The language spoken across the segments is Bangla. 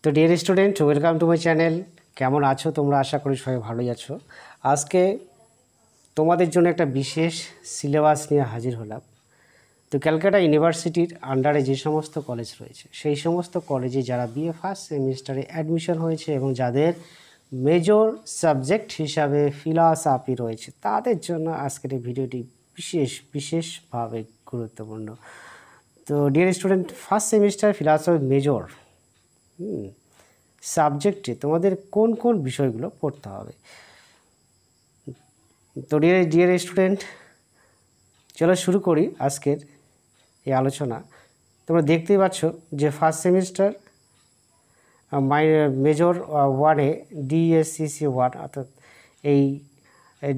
তো dear student, welcome to my channel. কেমন আছো তোমরা? আশা করি সবাই ভালোই আছো। আজকে তোমাদের জন্য একটা বিশেষ সিলেবাস নিয়ে হাজির হলাম। তো ক্যালকাটা ইউনিভার্সিটির আন্ডারে যে সমস্ত কলেজ রয়েছে, সেই সমস্ত কলেজে যারা বিএ ফার্স্ট সেমিস্টারে অ্যাডমিশন হয়েছে এবং যাদের মেজর সাবজেক্ট হিসাবে ফিলসফি রয়েছে, তাদের জন্য আজকের এই ভিডিওটি বিশেষভাবে গুরুত্বপূর্ণ। তো dear student, first semester philosophy major সাবজেক্টে তোমাদের কোন কোন বিষয়গুলো পড়তে হবে? তো ডিয়ার স্টুডেন্ট, চলো শুরু করি আজকের এই আলোচনা। তোমরা দেখতেই পাচ্ছ যে ফার্স্ট সেমিস্টার মেজর ওয়ানে ডিএসসিসি ওয়ান, অর্থাৎ এই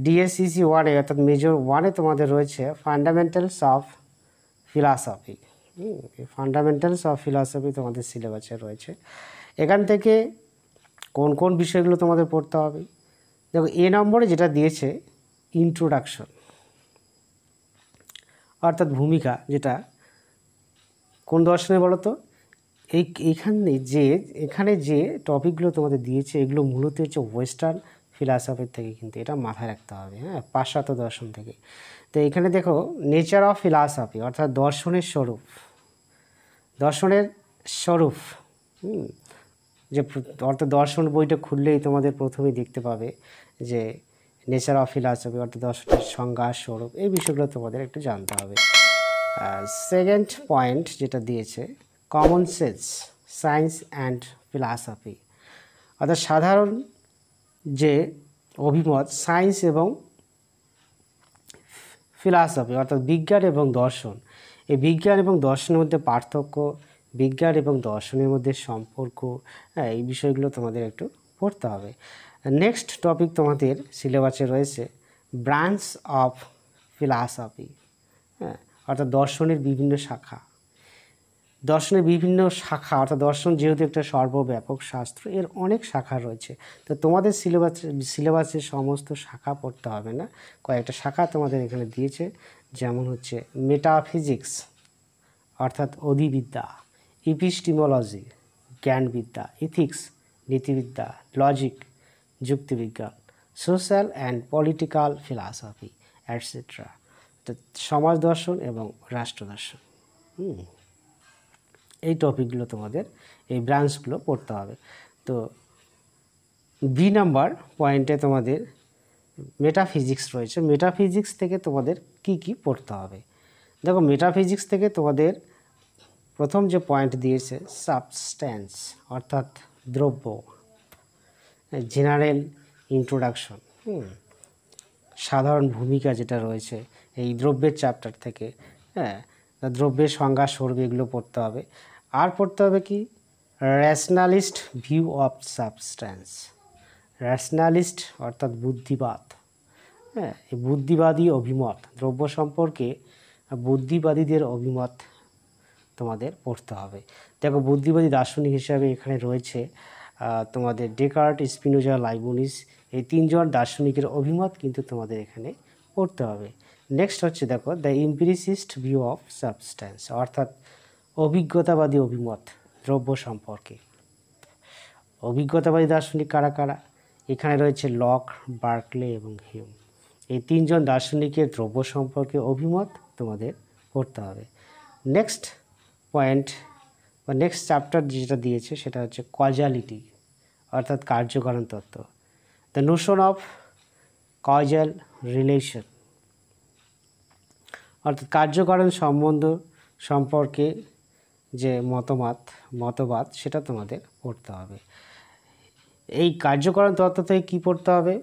ডিএসসিসি ওয়ানে অর্থাৎ মেজর ওয়ানে তোমাদের রয়েছে fundamentals of philosophy. Fundamentals of philosophy তোমাদের সিলেবাসে রয়েছে। এখান থেকে কোন কোন বিষয়গুলো তোমাদের পড়তে হবে? দেখো, এ নম্বরে যেটা দিয়েছে ইন্ট্রোডাকশন, অর্থাৎ ভূমিকা, যেটা কোন দর্শনে বলো তো? এখানে যে টপিকগুলো তোমাদের দিয়েছে, এগুলো মূলত হচ্ছে ওয়েস্টার্ন ফিলসফির থেকে, কিন্তু এটা মাথায় রাখতে হবে, হ্যাঁ, পাশ্চাত্য দর্শন থেকে। তো এখানে দেখো, নেচার অফ ফিলসফি, অর্থাৎ দর্শনের স্বরূপ, যে অর্থাৎ দর্শন বইটা খুললেই তোমাদের প্রথমেই দেখতে পাবে যে নেচার অফ ফিলসফি, অর্থাৎ দর্শনের সংজ্ঞা, স্বরূপ, এই বিষয়গুলো তোমাদের একটু জানতে হবে। সেকেন্ড পয়েন্ট যেটা দিয়েছে common sense, science and philosophy, অর্থাৎ সাধারণ যে অভিমত, সায়েন্স এবং ফিলসফি, অর্থাৎ বিজ্ঞান এবং দর্শন, এই বিজ্ঞান এবং দর্শনের মধ্যে পার্থক্য, বিজ্ঞান এবং দর্শনের মধ্যে সম্পর্ক, হ্যাঁ, এই বিষয়গুলো তোমাদের একটু পড়তে হবে। নেক্সট টপিক তোমাদের সিলেবাসে রয়েছে ব্রাঞ্চ অফ ফিলসফি, হ্যাঁ, অর্থাৎ দর্শনের বিভিন্ন শাখা। অর্থাৎ দর্শন যেহেতু একটা সর্বব্যাপক শাস্ত্র, এর অনেক শাখা রয়েছে। তো তোমাদের সিলেবাসে সমস্ত শাখা পড়তে হবে না, কয়েকটা শাখা তোমাদের এখানে দিয়েছে, যেমন হচ্ছে মেটাফিজিক্স, অর্থাৎ অধিবিদ্যা, ইপিস্টিমোলজি, জ্ঞানবিদ্যা, ইথিক্স, নীতিবিদ্যা, লজিক, যুক্তিবিজ্ঞান, social and political philosophy, etcetera, সমাজ দর্শন এবং রাষ্ট্র দর্শন। এই টপিকগুলো তোমাদের, এই ব্রাঞ্চগুলো পড়তে হবে। তো বি নাম্বার পয়েন্টে তোমাদের মেটাফিজিক্স রয়েছে। মেটাফিজিক্স থেকে তোমাদের কি কি পড়তে হবে? দেখো, মেটাফিজিক্স থেকে তোমাদের প্রথম যে পয়েন্ট দিয়েছে সাবস্ট্যান্স, অর্থাৎ দ্রব্য, জেনারেল ইন্ট্রোডাকশন, সাধারণ ভূমিকা যেটা রয়েছে এই দ্রব্যের চ্যাপ্টার থেকে, হ্যাঁ, দ্রব্যের সংজ্ঞা, স্বরূপ, এগুলো পড়তে হবে। আর পড়তে হবে কি? র্যাশনালিস্ট ভিউ অফ সাবস্ট্যান্স, র্যাশনালিস্ট অর্থাৎ বুদ্ধিবাদ, হ্যাঁ, এই বুদ্ধিবাদী অভিমত, দ্রব্য সম্পর্কে বুদ্ধিবাদীদের অভিমত তোমাদের পড়তে হবে। দেখো, বুদ্ধিবাদী দার্শনিক হিসাবে এখানে রয়েছে তোমাদের ডেকার্ট, স্পিনোজা, লাইবনিজ, এই তিনজন দার্শনিকের অভিমত কিন্তু তোমাদের এখানে পড়তে হবে। নেক্সট হচ্ছে দেখো দ্য এম্পিরিসিস্ট ভিউ অফ সাবস্ট্যান্স, অর্থাৎ অভিজ্ঞতাবাদী অভিমত দ্রব্য সম্পর্কে। অভিজ্ঞতাবাদী দার্শনিক কারা কারা? এখানে রয়েছে লক, বার্কলে এবং হিউম। এই তিনজন দার্শনিকের দ্রব্য সম্পর্কে অভিমত তোমাদের পড়তে হবে। নেক্সট পয়েন্ট বা নেক্সট চ্যাপ্টার যেটা দিয়েছে সেটা হচ্ছে কজালিটি, অর্থাৎ কার্যকারণ তত্ত্ব, the Notion of causal relation, অর্থাৎ কার্যকারণ সম্বন্ধ সম্পর্কে যে মতবাদ সেটা তোমাদের পড়তে হবে। এই কার্যকারণ তত্ত্ব থেকে কী পড়তে হবে?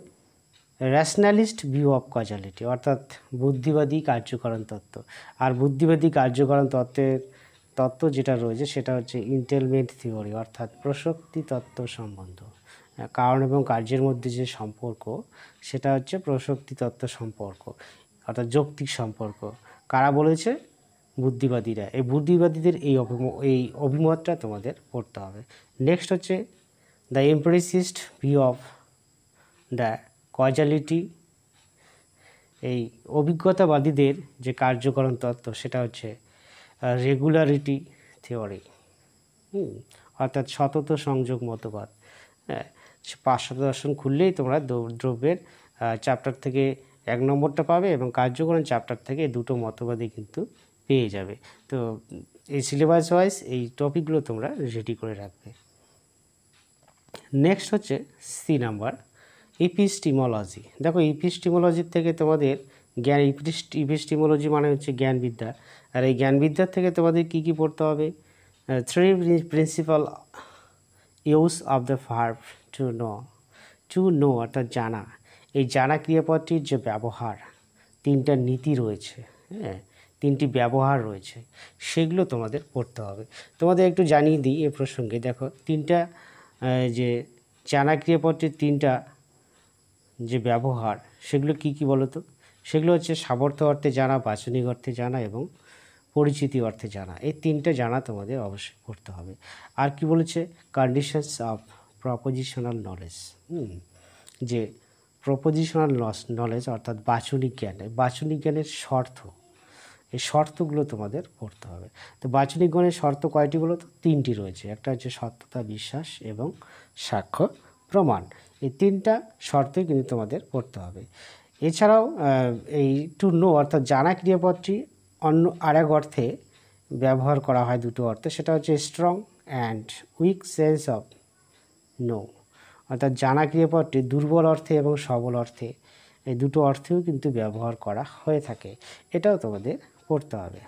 র্যাশনালিস্ট ভিউ অফ কজালিটি, অর্থাৎ বুদ্ধিবাদী কার্যকারণ তত্ত্ব। আর বুদ্ধিবাদী কার্যকারণ তত্ত্ব যেটা রয়েছে সেটা হচ্ছে ইন্টেলমেন্ট থিওরি, অর্থাৎ প্রসক্তি তত্ত্ব সম্বন্ধ। কারণ এবং কার্যের মধ্যে যে সম্পর্ক, সেটা হচ্ছে প্রসক্তি তত্ত্ব সম্পর্ক, অর্থাৎ যৌক্তিক সম্পর্ক। কারা বলেছে? বুদ্ধিবাদীরা। এই বুদ্ধিবাদীদের এই অভিমতটা তোমাদের পড়তে হবে। নেক্সট হচ্ছে the এম্পিরিসিস্ট view of the causality, এই অভিজ্ঞতাবাদীদের যে কার্যকরণ তত্ত্ব সেটা হচ্ছে রেগুলারিটি থিওরি। অর্থাৎ সতত সংযোগ মতবাদ। হ্যাঁ, 5 দর্শন খুললেই তোমরা দ্রব্যের চ্যাপ্টার থেকে 1 নম্বরটা পাবে এবং কার্যকরণ চ্যাপ্টার থেকে দুটো মতবাদই কিন্তু পেয়ে যাবে। তো এই সিলেবাস ওয়াইজ এই টপিকগুলো তোমরা রেডি করে রাখবে। নেক্সট হচ্ছে সি নাম্বার, ইপিস্টিমোলজি। দেখো ইপিস্টিমোলজির থেকে তোমাদের জ্ঞান, ইপিস্টিমোলজি মানে হচ্ছে জ্ঞানবিদ্যা, আর এই জ্ঞানবিদ্যার থেকে তোমাদের কি কি পড়তে হবে? 3 principal use of the verb to know অর্থাৎ জানা। এই জানা ক্রিয়াপদটির যে ব্যবহার, 3টা নীতি রয়েছে, হ্যাঁ 3টি ব্যবহার রয়েছে, সেগুলো তোমাদের পড়তে হবে। তোমাদের একটু জানিয়ে দিই এ প্রসঙ্গে। দেখো 3টা যে জানা ক্রিয়াপদটির 3টা যে ব্যবহার, সেগুলো কি কি বলো তো? সেগুলো হচ্ছে সামর্থ্য অর্থে জানা, বাচনিক অর্থে জানা এবং পরিচিতি অর্থে জানা। এই 3টে জানা তোমাদের অবশ্যই পড়তে হবে। আর কি বলেছে? কন্ডিশনস অফ প্রপোজিশনাল নলেজ, যে প্রপোজিশনাল নলেজ অর্থাৎ বাচনিক জ্ঞান, বাচনিক জ্ঞানের শর্ত, এই শর্তগুলো তোমাদের পড়তে হবে। তো বাচনিক জ্ঞানের শর্ত কয়টি বলো তো? 3টি রয়েছে। একটা হচ্ছে সত্যতা, বিশ্বাস এবং সাক্ষ্য প্রমাণ। এই 3টা শর্তই কিন্তু তোমাদের পড়তে হবে। এছাড়াও এই টু নো অর্থাৎ জানা ক্রিয়াপদটি অন্য আরেক অর্থে ব্যবহার করা হয়, দুটো অর্থে। সেটা হচ্ছে strong and weak sense of know, অর্থাৎ জানা ক্রিয়াপদটি দুর্বল অর্থে এবং সবল অর্থে, এই দুটো অর্থেও কিন্তু ব্যবহার করা হয়ে থাকে। এটাও তোমাদের পড়তে হবে।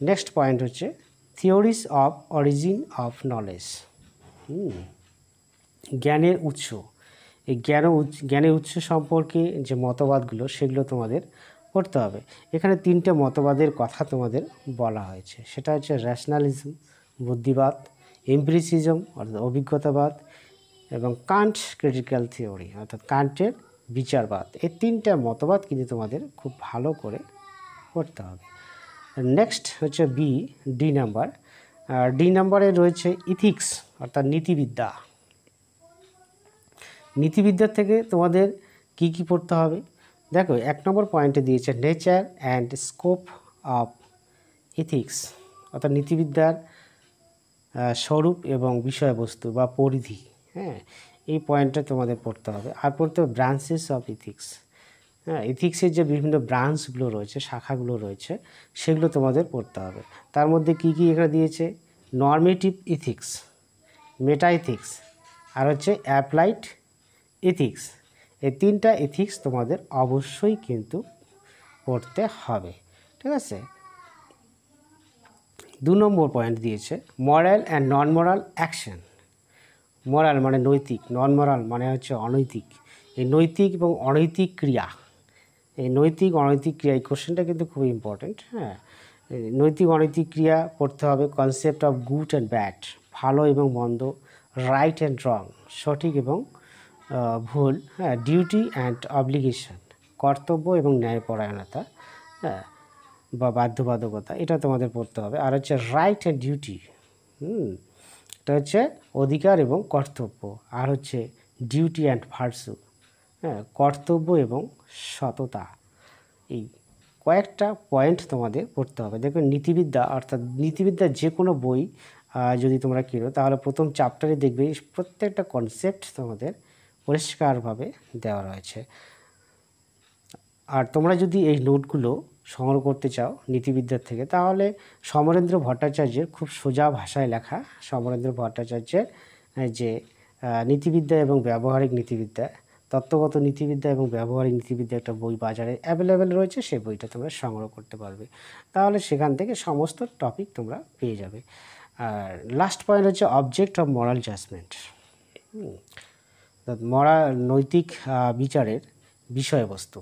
নেক্সট পয়েন্ট হচ্ছে theories of origin of knowledge, জ্ঞানের উৎস। এই জ্ঞানের উৎস সম্পর্কে যে মতবাদগুলো, সেগুলো তোমাদের পড়তে হবে। এখানে 3টে মতবাদের কথা তোমাদের বলা হয়েছে। সেটা হচ্ছে র্যাশনালিজম, বুদ্ধিবাদ, এমপিরিসিজম অর্থাৎ অভিজ্ঞতাবাদ এবং কান্ট ক্রিটিক্যাল থিওরি অর্থাৎ কান্টের বিচারবাদ। এই 3টা মতবাদ কিন্তু তোমাদের খুব ভালো করে পড়তে হবে। নেক্সট হচ্ছে ডি নাম্বার। ডি নাম্বারে রয়েছে ইথিক্স অর্থাৎ নীতিবিদ্যা। নীতিবিদ্যার থেকে তোমাদের কি কি পড়তে হবে? দেখো 1 নম্বর পয়েন্টে দিয়েছে nature and scope of ethics, অর্থাৎ নীতিবিদ্যার স্বরূপ এবং বিষয়বস্তু বা পরিধি। হ্যাঁ, এই পয়েন্টটা তোমাদের পড়তে হবে। আর পড়তে হবে ব্রাঞ্চেস অফ ইথিক্স। হ্যাঁ, ইথিক্সের যে বিভিন্ন ব্রাঞ্চগুলো রয়েছে, শাখাগুলো রয়েছে, সেগুলো তোমাদের পড়তে হবে। তার মধ্যে কি কি এখানে দিয়েছে? নর্মেটিভ ইথিক্স, মেটা ইথিক্স আর হচ্ছে অ্যাপ্লাইড ইথিক্স। এই 3টা ইথিক্স তোমাদের অবশ্যই কিন্তু পড়তে হবে, ঠিক আছে? 2 নম্বর পয়েন্ট দিয়েছে moral and non moral action. মরাল মানে নৈতিক, নন মরাল মানে হচ্ছে অনৈতিক। এই নৈতিক এবং অনৈতিক ক্রিয়া, এই নৈতিক অনৈতিক ক্রিয়া, এই কোশ্চেনটা কিন্তু খুব ইম্পর্টেন্ট। হ্যাঁ, নৈতিক অনৈতিক ক্রিয়া পড়তে হবে। Concept of good and bad, ভালো এবং মন্দ, রাইট অ্যান্ড রং, সঠিক এবং ভুল। হ্যাঁ, ডিউটি অ্যান্ড অব্লিগেশন, কর্তব্য এবং ন্যায়পরায়ণতা, হ্যাঁ বা বাধ্যবাধকতা, এটা তোমাদের পড়তে হবে। আর হচ্ছে রাইট অ্যান্ড ডিউটি, এটা হচ্ছে অধিকার এবং কর্তব্য। আর হচ্ছে ডিউটি অ্যান্ড ভার্চু, হ্যাঁ কর্তব্য এবং সততা। এই কয়েকটা পয়েন্ট তোমাদের পড়তে হবে। দেখো নীতিবিদ্যা অর্থাৎ নীতিবিদ্যার যে কোনো বই যদি তোমরা কিনো, তাহলে প্রথম চ্যাপ্টারে দেখবে প্রত্যেকটা কনসেপ্ট তোমাদের পরিষ্কারভাবে দেওয়া রয়েছে। আর তোমরা যদি এই নোটগুলো সংগ্রহ করতে চাও নীতিবিদ্যার থেকে, তাহলে সমরেন্দ্র ভট্টাচার্যের খুব সোজা ভাষায় লেখা সমরেন্দ্র ভট্টাচার্যের যে নীতিবিদ্যা এবং ব্যবহারিক নীতিবিদ্যা, তত্ত্বগত নীতিবিদ্যা এবং ব্যবহারিক নীতিবিদ্যা একটা বই বাজারে অ্যাভেলেবেল রয়েছে, সেই বইটা তোমরা সংগ্রহ করতে পারবে। তাহলে সেখান থেকে সমস্ত টপিক তোমরা পেয়ে যাবে। আর লাস্ট পয়েন্ট হচ্ছে অবজেক্ট অফ মরাল জাজমেন্ট, নৈতিক বিচারের বিষয়বস্তু।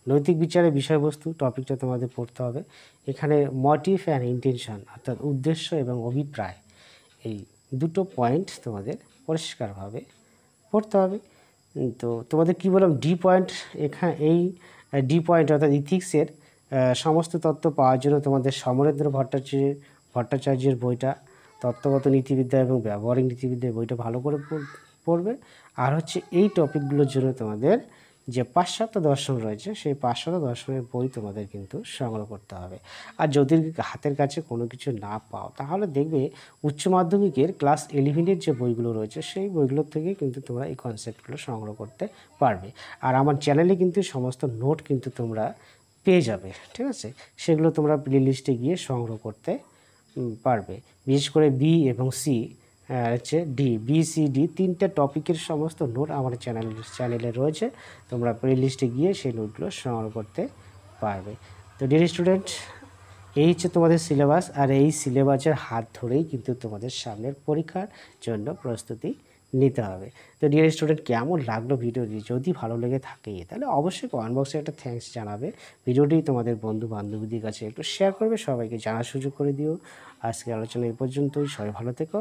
নৈতিক বিচারের বিষয়বস্তু টপিকটা তোমাদের পড়তে হবে। এখানে মোটিভ অ্যান্ড ইন্টেনশন অর্থাৎ উদ্দেশ্য এবং অভিপ্রায়, এই দুটো পয়েন্ট তোমাদের পরিষ্কারভাবে পড়তে হবে। তো তোমাদের কি বললাম, ডি পয়েন্ট, এখানে এই ডি পয়েন্ট অর্থাৎ ইথিক্সের সমস্ত তত্ত্ব পাওয়ার জন্য তোমাদের সমরেন্দ্র ভট্টাচার্যের বইটা, তত্ত্বগত নীতিবিদ্যা এবং ব্যবহারিক নীতিবিদ্যার বইটা ভালো করে পড়বে। আর হচ্ছে এই টপিকগুলোর জন্য তোমাদের যে পাশ্চাত্য দর্শন রয়েছে সেই পাশ্চাত্য দর্শনের বই তোমাদের কিন্তু সংগ্রহ করতে হবে। আর যদি হাতের কাছে কোনো কিছু না পাও তাহলে দেখবে উচ্চ মাধ্যমিকের ক্লাস 11-এর যে বইগুলো রয়েছে সেই বইগুলোর থেকে কিন্তু তোমরা এই কনসেপ্টগুলো সংগ্রহ করতে পারবে। আর আমার চ্যানেলে কিন্তু সমস্ত নোট কিন্তু তোমরা পেয়ে যাবে, ঠিক আছে? সেগুলো তোমরা প্লে লিস্টে গিয়ে সংগ্রহ করতে পারবে। বিশেষ করে বি এবং সি হচ্ছে ডি, বি সি ডি 3টে টপিকের সমস্ত নোট আমার চ্যানেলে রয়েছে। তোমরা প্লে লিস্টে গিয়ে সেই নোটগুলো সংগ্রহ করতে পারবে। তো ডিয়ার স্টুডেন্ট, এই হচ্ছে তোমাদের সিলেবাস, আর এই সিলেবাসের হাত ধরেই কিন্তু তোমাদের সামনের পরীক্ষার জন্য প্রস্তুতি নিতে হবে। তো ডিয়ার স্টুডেন্ট, কেমন লাগলো ভিডিওটি? যদি ভালো লেগে থাকে তাহলে অবশ্যই কমেন্ট বক্সে একটা থ্যাঙ্কস জানাবে। ভিডিওটি তোমাদের বন্ধু বান্ধবীদের কাছে একটু শেয়ার করবে, সবাইকে জানার সুযোগ করে দিও। আজকের আলোচনা এই পর্যন্তই। সবাই ভালো থেকো।